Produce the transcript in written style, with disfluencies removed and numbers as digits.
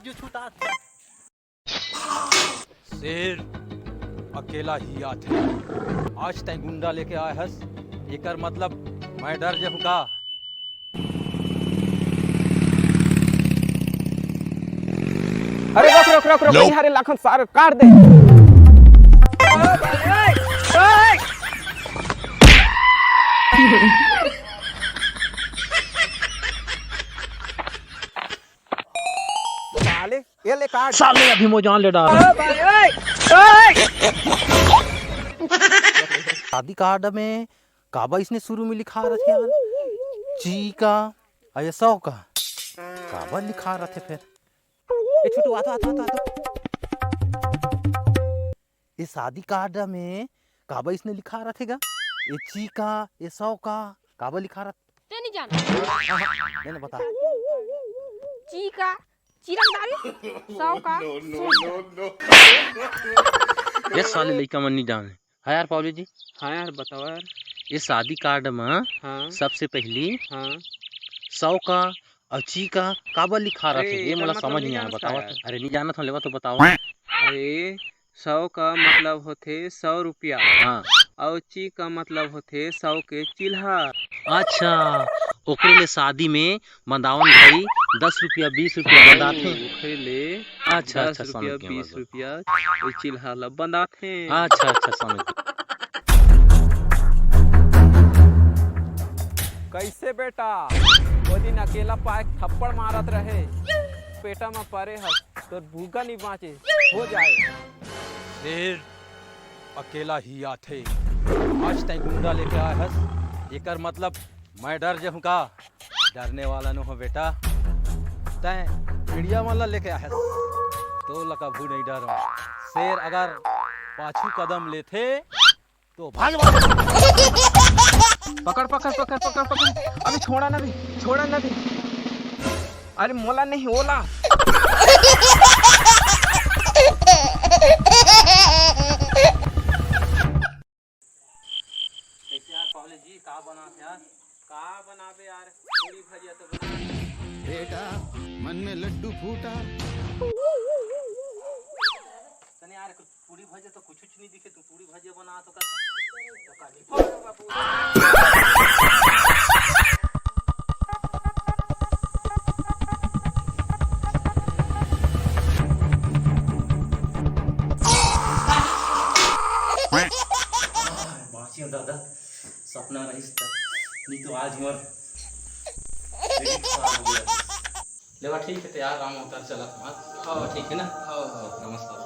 जो छूटा शेर अकेला ही आथे। आज तय गुंडा लेके आए हस, एकर मतलब मैं डर जाऊं का? अरे रोक रोक रोक रोक यहाँ रे लाखन सारे काट दे। साले ये ले काट साले अभी मो जान ले डाल। शादी कार्ड में काबा इसने शुरू में लिखा रखे यार, ची का ऐसा का काबा लिखा रखे। फिर ए छोटू आता आता आता, आता। ये शादी कार्ड में काबा इसने लिखा रखेगा, ये ची का ये सौ का काबा लिखा रहा। नहीं जाना नहीं बता। ची का चिरंदारी सौ का ये साले लड़का मन नहीं जाने है यार पावली जी। हाँ यार बताओ यार। ये शादी कार्ड में हाँ सबसे पहली हाँ 100 का अच्छी का काबा लिखा रखे, अरे, ये मतलब मतलब समझ नहीं नहीं आया। जानता बताओ है। अरे नहीं जाना था लेवा तो बताओ। अरे 100 का मतलब होते 100 रुपया हाँ और ची का मतलब होते 100 के चिल्हार। अच्छा, ओकरे ले शादी में बंदावन भाई 10 रुपया 20 रुपया बंदाथे। ओखरे ले अच्छा 10 अच्छा रुपया समझ गया 20 बस। रुपया ये चिल्हार ला बंदाथे। अच्छा अच्छा समझ गया। कैसे बेटा वो दिन अकेला पाए थप्पड़ मारत रहे, पेटा में परे हस तो भूखा नहीं बाँचे हो जाए। शेर अकेला ही आथे। आज तय गुंडा लेके आए हस, एकर मतलब मैं डर जाऊं का? डरने वाला न हो बेटा। तय चिड़िया वाला लेके आए हस तो लका भू नहीं डरो। शेर अगर पाछू कदम लेथे तो भाग। पकड़ पकड़ पकड़ पकड़ पकड़, अभी छोड़ा ना भी, छोड़ा ना भी। अरे मोला नहीं ओला। जी का बनाते यार? का बनावे यार, पूरी भजिया तो बना। बेटा मन में लड्डू फूटा। तने यार पूरी भजिया तो कुछ नहीं दिखे, तू पूरी भजिया बना तो दादा सपना रहीस था नहीं तो आज मर लेवा। ठीक है तैयार राम अवतार चला हाँ ठीक है ना। हाँ नमस्कार।